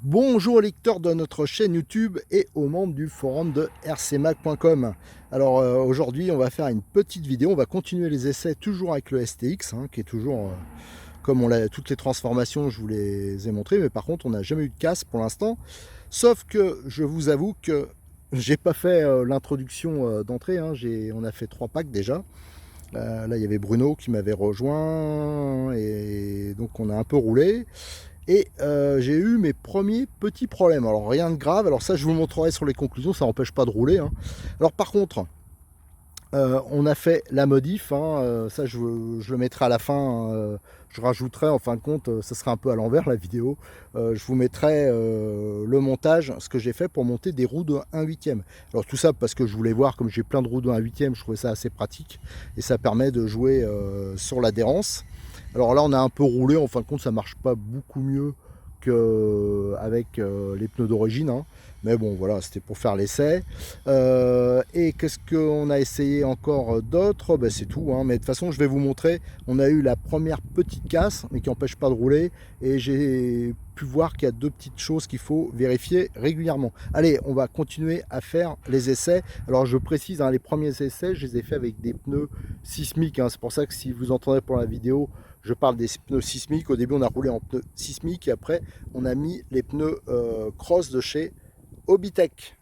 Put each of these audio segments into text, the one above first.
Bonjour aux lecteurs de notre chaîne YouTube et aux membres du forum de rcmac.com. Alors aujourd'hui on va faire une petite vidéo, on va continuer les essais toujours avec le STX qui est toujours comme on l'a, toutes les transformations je vous les ai montrées, mais par contre on n'a jamais eu de casse pour l'instant, sauf que je vous avoue que j'ai pas fait l'introduction d'entrée, on a fait 3 packs déjà. Là il y avait Bruno qui m'avait rejoint et donc on a un peu roulé. Et j'ai eu mes premiers petits problèmes. Alors rien de grave, alors ça je vous montrerai sur les conclusions, ça n'empêche pas de rouler. Alors par contre, on a fait la modif, ça je le mettrai à la fin, je rajouterai en fin de compte, ça sera un peu à l'envers la vidéo, je vous mettrai le montage, ce que j'ai fait pour monter des roues de 1/8. Alors tout ça parce que je voulais voir, comme j'ai plein de roues de 1/8, je trouvais ça assez pratique et ça permet de jouer sur l'adhérence. Alors là on a un peu roulé, en fin de compte ça marche pas beaucoup mieux qu'avec les pneus d'origine, mais bon voilà, c'était pour faire l'essai. Et qu'est-ce qu'on a essayé encore d'autre? C'est tout, mais de toute façon je vais vous montrer. On a eu la première petite casse mais qui n'empêche pas de rouler, et j'ai pu voir qu'il y a 2 petites choses qu'il faut vérifier régulièrement. Allez, on va continuer à faire les essais. Alors je précise, les premiers essais je les ai fait avec des pneus sismiques, c'est pour ça que si vous entendez pour la vidéo je parle des pneus sismiques. Au début on a roulé en pneus sismiques et après on a mis les pneus cross de chez Hobbytech.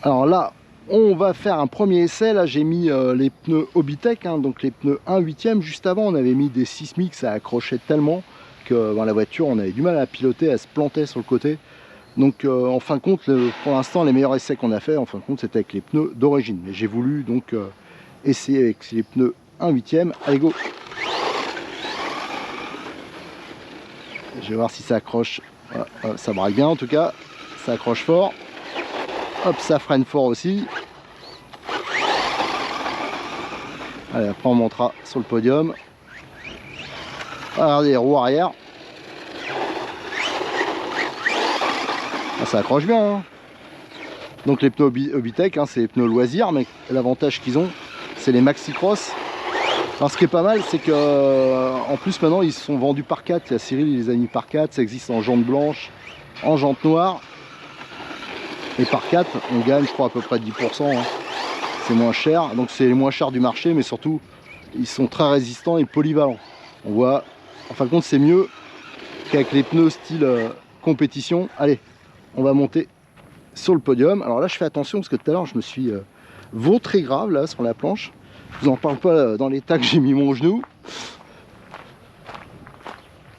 Alors là on va faire un premier essai. Là j'ai mis les pneus Hobbytech, donc les pneus 1/8. Juste avant on avait mis des sismiques, ça accrochait tellement que la voiture on avait du mal à piloter, elle se plantait sur le côté. Donc en fin de compte, pour l'instant les meilleurs essais qu'on a fait en fin de compte c'était avec les pneus d'origine, mais j'ai voulu donc essayer avec les pneus 1/8. Allez go. Je vais voir si ça accroche. Voilà, ça braque bien en tout cas, ça accroche fort. Hop, ça freine fort aussi. Allez, après on montera sur le podium. Regardez les roues arrière. Ça accroche bien. Donc les pneus Hobbytech, c'est les pneus loisirs, mais l'avantage qu'ils ont, c'est les Maxi Cross. Alors ce qui est pas mal, c'est que en plus maintenant ils sont vendus par 4. La Cyril il les a mis par 4, ça existe en jante blanche, en jante noire. Et par 4 on gagne je crois à peu près 10%. C'est moins cher, donc c'est les moins chers du marché, mais surtout ils sont très résistants et polyvalents. On voit, en fin de compte c'est mieux qu'avec les pneus style compétition. Allez, on va monter sur le podium. Alors là je fais attention parce que tout à l'heure je me suis vautré grave là sur la planche. Je vous en parle pas dans l'état que j'ai mis mon genou.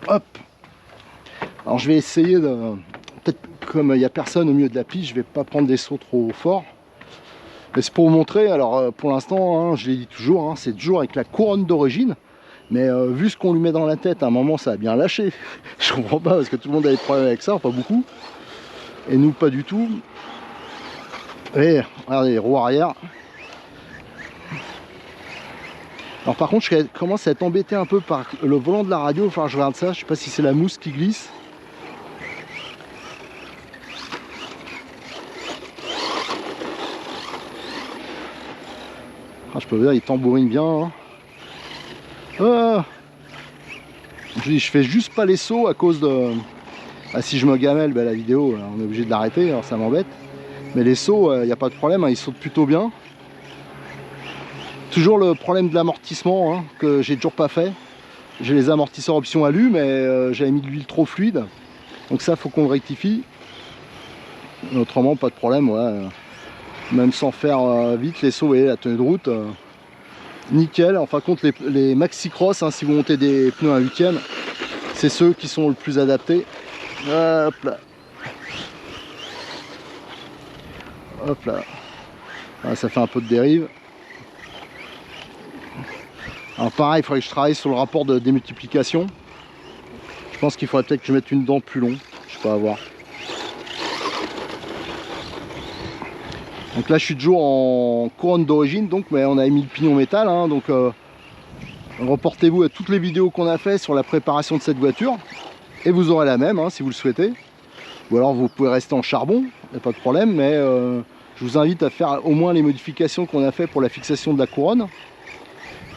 Hop. Alors je vais essayer de... Peut-être comme il n'y a personne au milieu de la piste, je vais pas prendre des sauts trop forts. Mais c'est pour vous montrer. Alors pour l'instant, je l'ai dit toujours, c'est toujours avec la couronne d'origine. Mais vu ce qu'on lui met dans la tête, à un moment ça a bien lâché. Je comprends pas parce que tout le monde a des problèmes avec ça, pas beaucoup. Et nous pas du tout. Et regardez les roues arrière. Alors par contre je commence à être embêté un peu par le volant de la radio. Enfin je regarde ça, je sais pas si c'est la mousse qui glisse. Je peux vous dire il tambourine bien. Je fais juste pas les sauts à cause de... si je me gamelle, la vidéo on est obligé de l'arrêter, alors ça m'embête. Mais les sauts, il n'y a pas de problème, ils sautent plutôt bien. Toujours le problème de l'amortissement que j'ai toujours pas fait. J'ai les amortisseurs option alu, mais j'avais mis de l'huile trop fluide. Donc ça faut qu'on le rectifie. Autrement pas de problème, même sans faire vite les sauts et la tenue de route. Nickel. En fin de compte les Maxi Cross, si vous montez des pneus 1/8, c'est ceux qui sont le plus adaptés. Hop là. Hop là. Ça fait un peu de dérive. Alors pareil, il faudrait que je travaille sur le rapport de démultiplication. Je pense qu'il faudrait peut-être que je mette une dent plus longue. Je sais pas, à voir. Donc là je suis toujours en couronne d'origine, donc mais on a mis le pignon métal, hein, donc reportez-vous à toutes les vidéos qu'on a fait sur la préparation de cette voiture et vous aurez la même, hein, si vous le souhaitez. Ou alors vous pouvez rester en charbon, il n'y a pas de problème, mais je vous invite à faire au moins les modifications qu'on a fait pour la fixation de la couronne.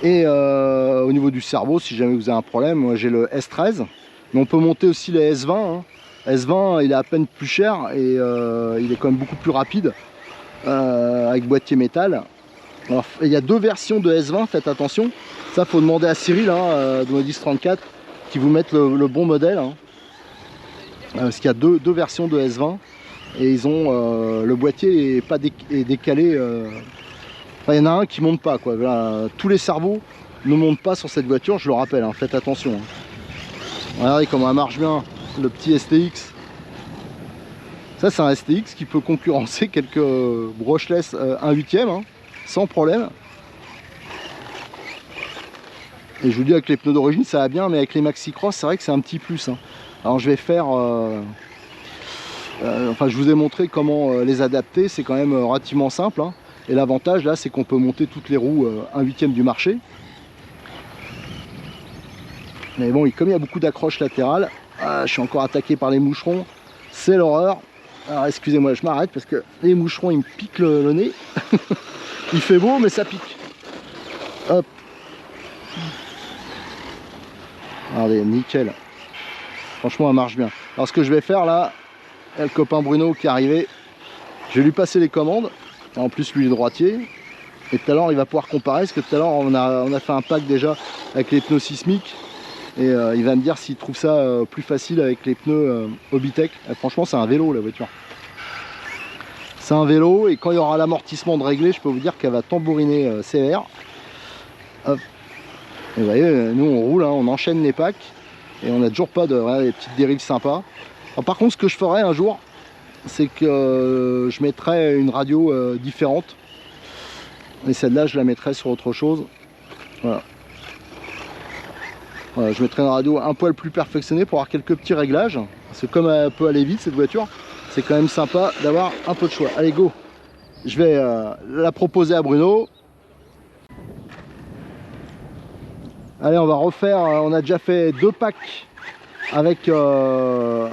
Et au niveau du cerveau, si jamais vous avez un problème, moi j'ai le S13, mais on peut monter aussi les S20, hein. S20 il est à peine plus cher et il est quand même beaucoup plus rapide avec boîtier métal. Alors, il y a deux versions de S20, faites attention, ça faut demander à Cyril, hein, de Modis 34 qui vous mettent le bon modèle, hein. Parce qu'il y a deux versions de S20 et ils ont le boîtier est pas décalé. Enfin, il y en a un qui monte pas, quoi. Voilà, tous les cerveaux ne montent pas sur cette voiture, je le rappelle, hein, faites attention, hein. Regardez comment elle marche bien, le petit STX. Ça c'est un STX qui peut concurrencer quelques brushless 1/8, hein, sans problème. Et je vous dis, avec les pneus d'origine ça va bien, mais avec les Maxi Cross c'est vrai que c'est un petit plus, hein. Alors je vais faire enfin je vous ai montré comment les adapter, c'est quand même relativement simple, hein. Et l'avantage là c'est qu'on peut monter toutes les roues 1/8 du marché. Mais bon, comme il y a beaucoup d'accroches latérales, je suis encore attaqué par les moucherons, c'est l'horreur. Alors excusez-moi, je m'arrête parce que les moucherons ils me piquent le nez. Il fait beau mais ça pique. Hop. Regardez, nickel. Franchement elle marche bien. Alors ce que je vais faire là, il y a le copain Bruno qui est arrivé. Je vais lui passer les commandes. En plus lui il est droitier. Et tout à l'heure il va pouvoir comparer, parce que tout à l'heure on a fait un pack déjà avec les pneus sismiques. Et il va me dire s'il trouve ça plus facile avec les pneus Hobbytech. Franchement c'est un vélo la voiture. C'est un vélo, et quand il y aura l'amortissement de régler, je peux vous dire qu'elle va tambouriner sévère. Hop. Et vous voyez, nous on roule, hein, on enchaîne les packs. Et on n'a toujours pas de des petites dérives sympas. Alors, par contre ce que je ferai un jour, c'est que je mettrai une radio différente. Et celle-là je la mettrai sur autre chose. Voilà. Voilà, je mettrai une radio un poil plus perfectionnée pour avoir quelques petits réglages. Parce que comme elle peut aller vite cette voiture, c'est quand même sympa d'avoir un peu de choix. Allez go, je vais la proposer à Bruno. Allez, on va refaire, on a déjà fait 2 packs avec le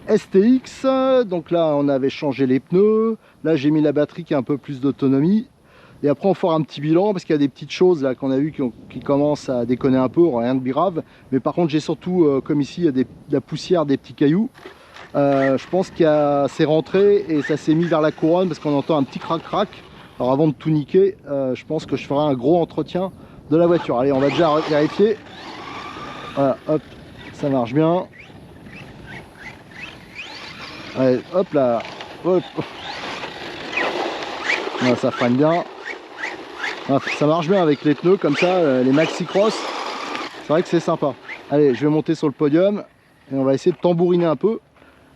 STX. Donc là on avait changé les pneus, là j'ai mis la batterie qui a un peu plus d'autonomie. Et après on fera un petit bilan, parce qu'il y a des petites choses là qu'on a vu qui commencent à déconner un peu, rien de grave. Mais par contre j'ai surtout, comme ici il y a de la poussière, des petits cailloux. Je pense qu'il c'est rentré et ça s'est mis vers la couronne, parce qu'on entend un petit crac-crac. Alors avant de tout niquer, je pense que je ferai un gros entretien de la voiture. Allez, on va déjà vérifier. Voilà, hop, ça marche bien. Allez, hop là, hop. Voilà, ça freine bien. Ça marche bien avec les pneus comme ça, les Maxi Cross. C'est vrai que c'est sympa. Allez, je vais monter sur le podium et on va essayer de tambouriner un peu.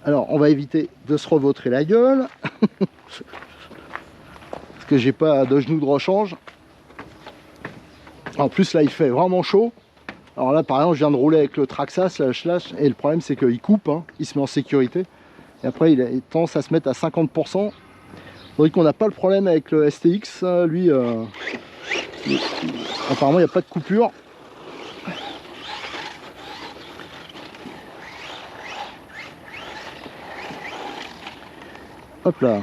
Alors, on va éviter de se revautrer la gueule. Parce que j'ai pas de genoux de rechange. En plus, là, il fait vraiment chaud. Alors là, par exemple, je viens de rouler avec le Traxxas, et le problème, c'est qu'il coupe, hein, il se met en sécurité. Et après, il tendance à se mettre à 50%. Faudrait qu'on n'a pas le problème avec le STX. Lui, apparemment, il n'y a pas de coupure. Hop là.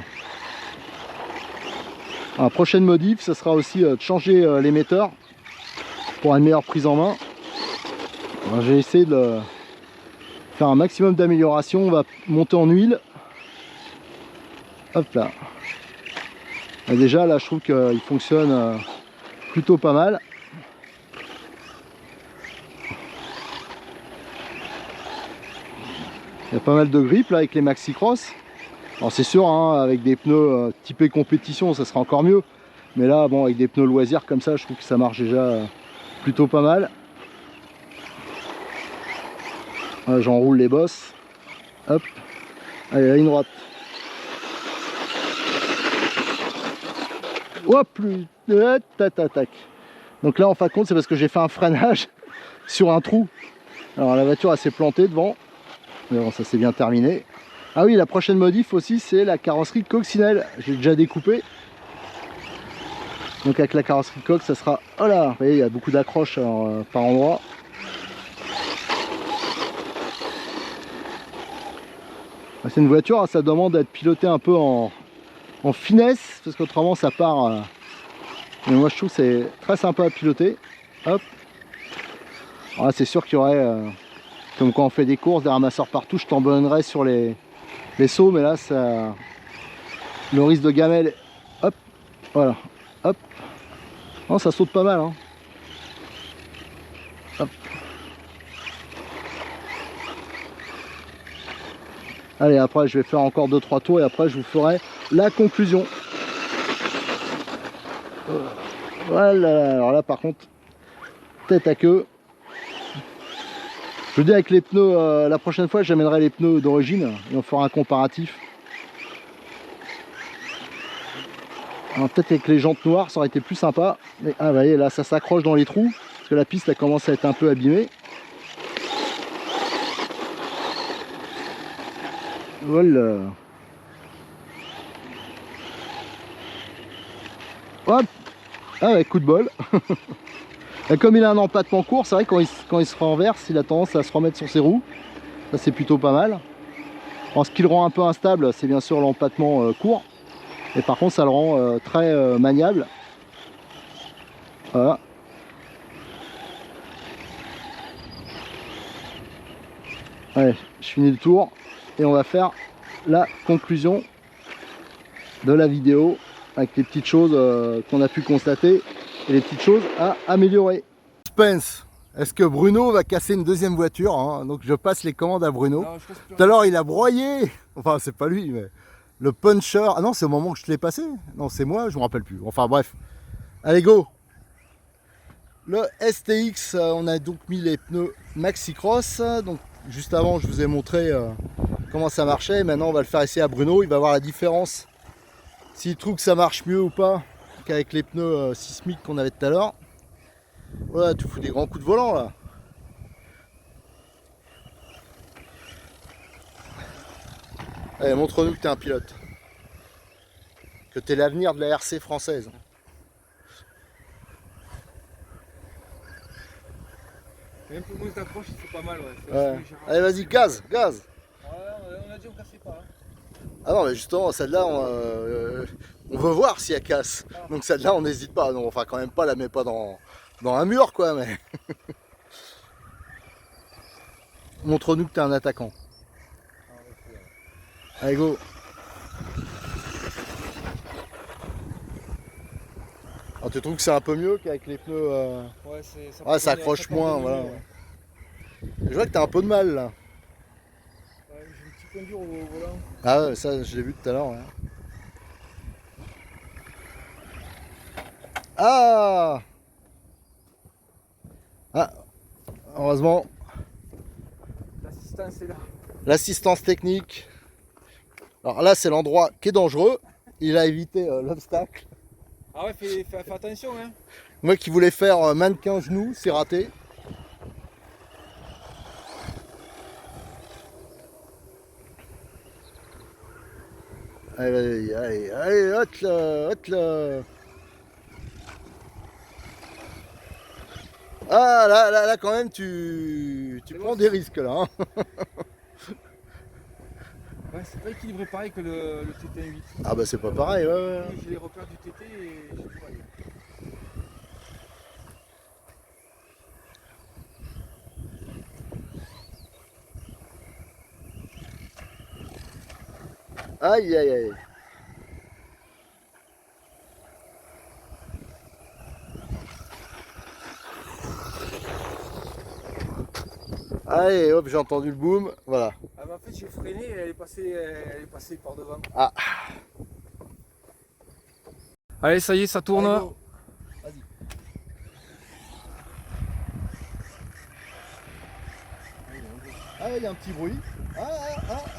La prochaine modif, ça sera aussi de changer l'émetteur pour une meilleure prise en main. J'ai essayé de faire un maximum d'amélioration. On va monter en huile. Hop là. Et déjà là je trouve qu'il fonctionne plutôt pas mal. Il y a pas mal de grippe là avec les Maxi Cross. Alors c'est sûr, hein, avec des pneus typés compétition ça sera encore mieux. Mais là bon, avec des pneus loisirs comme ça, je trouve que ça marche déjà plutôt pas mal. J'enroule les bosses. Hop. Allez, la ligne droite. Hop, plus. Tac. Donc là en fin de compte c'est parce que j'ai fait un freinage sur un trou. Alors la voiture elle s'est plantée devant. Mais bon, ça s'est bien terminé. Ah oui, la prochaine modif aussi, c'est la carrosserie coccinelle. J'ai déjà découpé. Donc avec la carrosserie coque, ça sera... Oh là, vous voyez, il y a beaucoup d'accroches par endroit. C'est une voiture, ça demande d'être pilotée un peu en finesse, parce qu'autrement ça part. Mais moi je trouve que c'est très sympa à piloter. Hop. C'est sûr qu'il y aurait, comme quand on fait des courses, des ramasseurs partout, je t'embonnerais sur les sauts, mais là ça, le risque de gamelle. Hop, voilà, hop. Non, ça saute pas mal, hein. Hop. Allez, après je vais faire encore 2-3 tours et après je vous ferai la conclusion. Voilà, alors là par contre, tête à queue. Je vous dis, avec les pneus, la prochaine fois j'amènerai les pneus d'origine et on fera un comparatif. Peut-être avec les jantes noires ça aurait été plus sympa. Mais vous voyez, là ça s'accroche dans les trous parce que la piste elle commence à être un peu abîmée. Voilà. Hop. Ah ouais, coup de bol. Et comme il a un empattement court, c'est vrai que quand il se renverse, il a tendance à se remettre sur ses roues. Ça c'est plutôt pas mal. Alors, ce qui le rend un peu instable, c'est bien sûr l'empattement court. Et par contre ça le rend très maniable. Voilà. Allez, je finis le tour et on va faire la conclusion de la vidéo avec les petites choses qu'on a pu constater et les petites choses à améliorer. Suspense. Est-ce que Bruno va casser une deuxième voiture, hein? Donc je passe les commandes à Bruno. Tout à l'heure il a broyé, enfin c'est pas lui, mais le puncher. Ah non, c'est au moment que je te l'ai passé. Non, c'est moi, je me rappelle plus. Enfin bref. Allez, go. Le STX, on a donc mis les pneus Maxi Cross. Donc juste avant, je vous ai montré comment ça marchait. Maintenant, on va le faire essayer à Bruno. Il va voir la différence, s'il trouve que ça marche mieux ou pas qu'avec les pneus sismiques qu'on avait tout à l'heure. Voilà, tu fous des grands coups de volant là. Allez, montre-nous que tu es un pilote. Que tu es l'avenir de la RC française. Même pour moi d'approche, c'est pas mal, ouais. Ouais. Allez, vas-y, gaz, gaz. On a dit on cassait pas. Hein. Ah non, mais justement, celle-là, on veut voir si elle casse. Donc celle-là, on n'hésite pas. Non, enfin, quand même pas, la met pas dans un mur, quoi. Mais montre-nous que tu es un attaquant. Allez, go. Alors, tu trouves que c'est un peu mieux qu'avec les pneus Ouais, ça accroche moins, voilà. Ouais. Je vois que tu as un peu de mal, là. Ouais, j'ai un petit point dur au volant. Ah ouais, ça, je l'ai vu tout à l'heure. Ouais. Ah! Ah! Heureusement. L'assistance est là. L'assistance technique. Alors là, c'est l'endroit qui est dangereux. Il a évité l'obstacle. Ah ouais, fais attention, hein. Moi qui voulais faire mannequin genou, c'est raté. Allez, allez, allez, hop là, hop là. Ah là quand même tu prends des risques là. Hein. Ouais, c'est pas équilibré pareil que le TT8. Ah bah c'est pas pareil, ouais, ouais. J'ai les repères du TT et j'ai tout raillé. Aïe aïe aïe. Allez hop, j'ai entendu le boom, voilà. Ah bah en fait j'ai freiné et elle est passée par devant. Ah. Allez, ça y est, ça tourne. Allez, vas-y. Ah, il y a un petit bruit.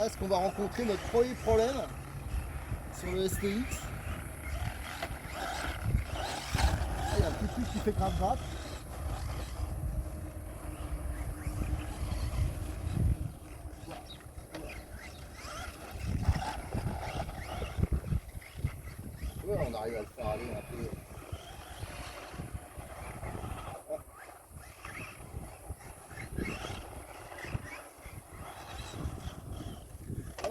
Est-ce qu'on va rencontrer notre premier problème sur le STX? Ah, il y a un petit truc qui fait grave. Ouais, on arrive à le faire aller un peu.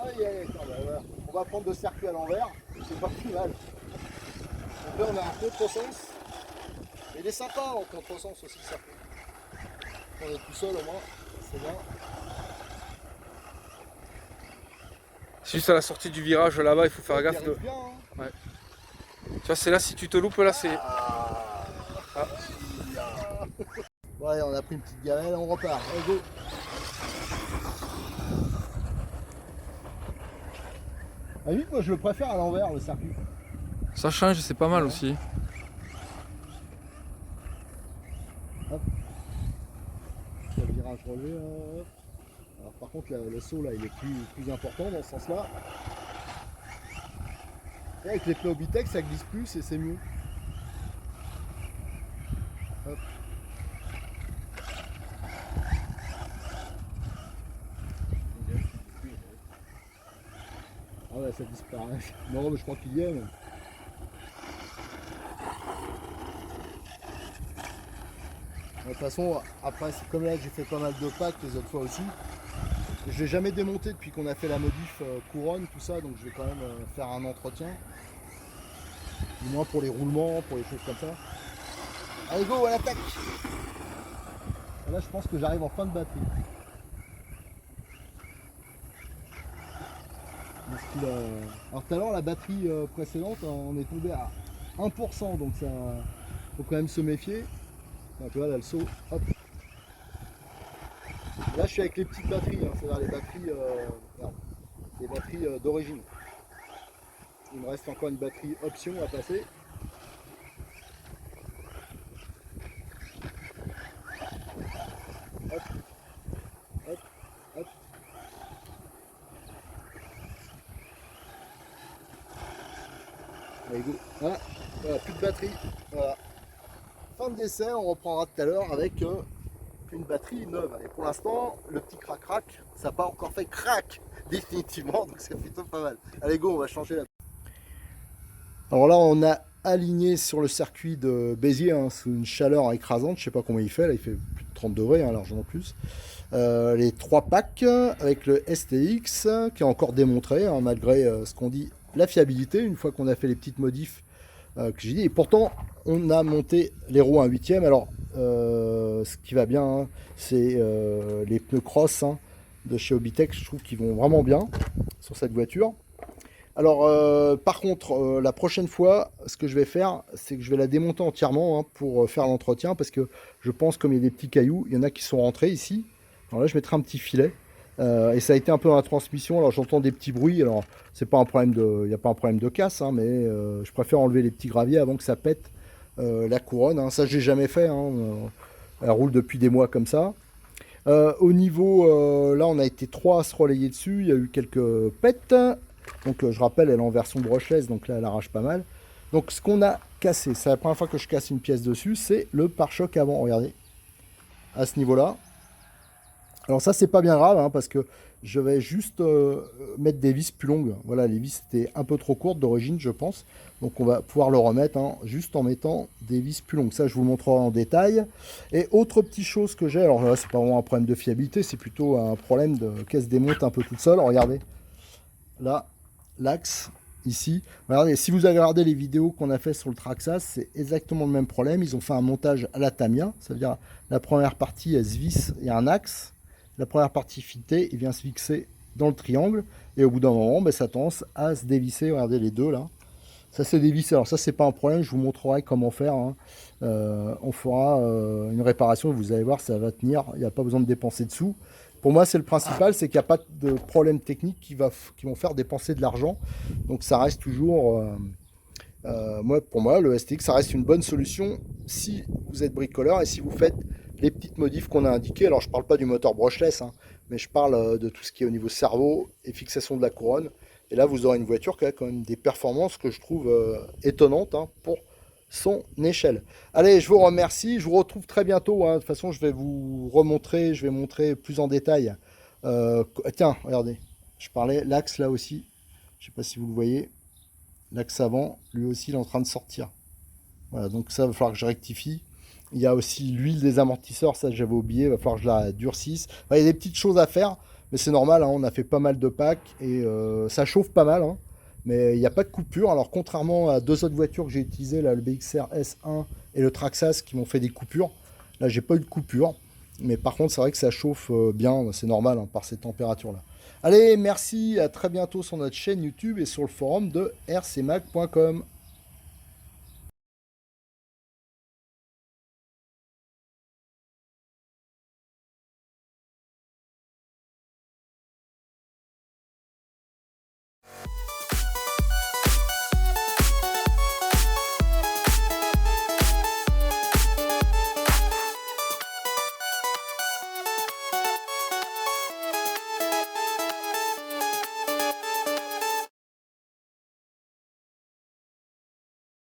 Aïe, aïe, attends, bah, voilà. On va prendre le circuit à l'envers, c'est pas plus mal. Donc là on a un contresens. Mais il est sympa en contresens aussi le circuit. On est tout seul au moins, c'est bien. C'est juste à la sortie du virage là-bas, il faut faire Ouais, gaffe de. bien, hein. Ouais. Tu vois, c'est là, si tu te loupes, là, c'est. Ah. Ah. Ouais, on a pris une petite gamelle, on repart. Allez, go. Ah oui, moi je le préfère à l'envers le circuit. Ça change, c'est pas mal aussi. Hop. Le virage relevé. Hop. Alors par contre le saut là il est plus important dans ce sens là. Et avec les pneus Obitech ça glisse plus et c'est mieux. Hop. Ah ouais ça disparaît. Non mais je crois qu'il y est. Mais... De toute façon après c'est comme là j'ai fait pas mal de packs les autres fois aussi. Je l'ai jamais démonté depuis qu'on a fait la modif couronne, tout ça, donc je vais quand même faire un entretien. Du moins pour les roulements, pour les choses comme ça. Allez go, à l'attaque! Là je pense que j'arrive en fin de batterie. Alors tout à l'heure la batterie précédente on est tombé à 1%, donc ça faut quand même se méfier. Donc là, le saut, hop. Là je suis avec les petites batteries, hein, c'est-à-dire les batteries d'origine. Il me reste encore une batterie option à passer. Hop, hop, hop. Allez, go. Voilà, voilà, plus de batterie. Voilà. Fin de d'essai, on reprendra tout à l'heure avec une batterie neuve. Et pour l'instant, le petit crac-crac, ça n'a pas encore fait crac définitivement, donc c'est plutôt pas mal. Allez go, on va changer la. Alors là, on a aligné sur le circuit de Béziers hein, sous une chaleur écrasante. Je sais pas combien il fait, là il fait plus de 30 degrés, hein, largement plus. Les 3 packs avec le STX qui est encore démontré, hein, malgré ce qu'on dit, la fiabilité, une fois qu'on a fait les petites modifs que j'ai dit. Et pourtant, on a monté les roues à 1/8. Alors, ce qui va bien, hein, c'est les pneus cross hein, de chez Obitech. Je trouve qu'ils vont vraiment bien sur cette voiture. Alors, par contre, la prochaine fois, ce que je vais faire, c'est que je vais la démonter entièrement hein, pour faire l'entretien, parce que je pense, comme il y a des petits cailloux, il y en a qui sont rentrés ici. Alors là, je mettrai un petit filet. Et ça a été un peu dans la transmission. Alors, j'entends des petits bruits. Alors, c'est pas un problème de, il n'y a pas un problème de casse, hein, mais je préfère enlever les petits graviers avant que ça pète la couronne. Hein. Ça, je l'ai jamais fait. Hein. Elle roule depuis des mois comme ça. Au niveau, là, on a été 3 à se relayer dessus. Il y a eu quelques pètes. Donc je rappelle, elle est en version brushless, donc là elle arrache pas mal. Donc ce qu'on a cassé, c'est la première fois que je casse une pièce dessus, c'est le pare-choc avant, regardez, à ce niveau-là. Alors ça c'est pas bien grave, hein, parce que je vais juste mettre des vis plus longues. Voilà, les vis étaient un peu trop courtes d'origine, je pense. Donc on va pouvoir le remettre hein, juste en mettant des vis plus longues. Ça je vous montrerai en détail. Et autre petite chose que j'ai, alors là c'est pas vraiment un problème de fiabilité, c'est plutôt un problème de qu'elle se démonte un peu toute seule. Regardez, là, l'axe ici. Regardez, si vous avez regardé les vidéos qu'on a fait sur le Traxxas, c'est exactement le même problème. Ils ont fait un montage à la Tamiya. Ça veut dire la première partie, elle se visse, il y a un axe. La première partie fitée, il vient se fixer dans le triangle. Et au bout d'un moment, ben, ça tendance à se dévisser. Regardez les deux là. Ça s'est dévissé. Alors ça, c'est pas un problème. Je vous montrerai comment faire. Hein. On fera une réparation. Vous allez voir, ça va tenir. Il n'y a pas besoin de dépenser dessous. Pour moi, c'est le principal, c'est qu'il n'y a pas de problème technique qui vont faire dépenser de l'argent. Donc ça reste toujours, pour moi, le STX, ça reste une bonne solution si vous êtes bricoleur et si vous faites les petites modifs qu'on a indiquées. Alors je ne parle pas du moteur brushless, hein, mais je parle de tout ce qui est au niveau cerveau et fixation de la couronne. Et là, vous aurez une voiture qui a quand même des performances que je trouve étonnantes hein, pour son échelle. Allez, je vous remercie, je vous retrouve très bientôt. Hein. De toute façon, je vais vous remontrer, je vais montrer plus en détail. Tiens, regardez, je parlais l'axe là aussi. Je ne sais pas si vous le voyez. l'axe avant, lui aussi, il est en train de sortir. Voilà, donc ça, il va falloir que je rectifie. Il y a aussi l'huile des amortisseurs, ça j'avais oublié, il va falloir que je la durcisse. Enfin, il y a des petites choses à faire, mais c'est normal, hein, on a fait pas mal de packs et ça chauffe pas mal. Hein, mais il n'y a pas de coupure. Alors contrairement à deux autres voitures que j'ai utilisées, là, le BXR S1 et le Traxxas qui m'ont fait des coupures, là j'ai pas eu de coupure. Mais par contre, c'est vrai que ça chauffe bien, c'est normal hein, par ces températures-là. Allez, merci, à très bientôt sur notre chaîne YouTube et sur le forum de rcmac.com.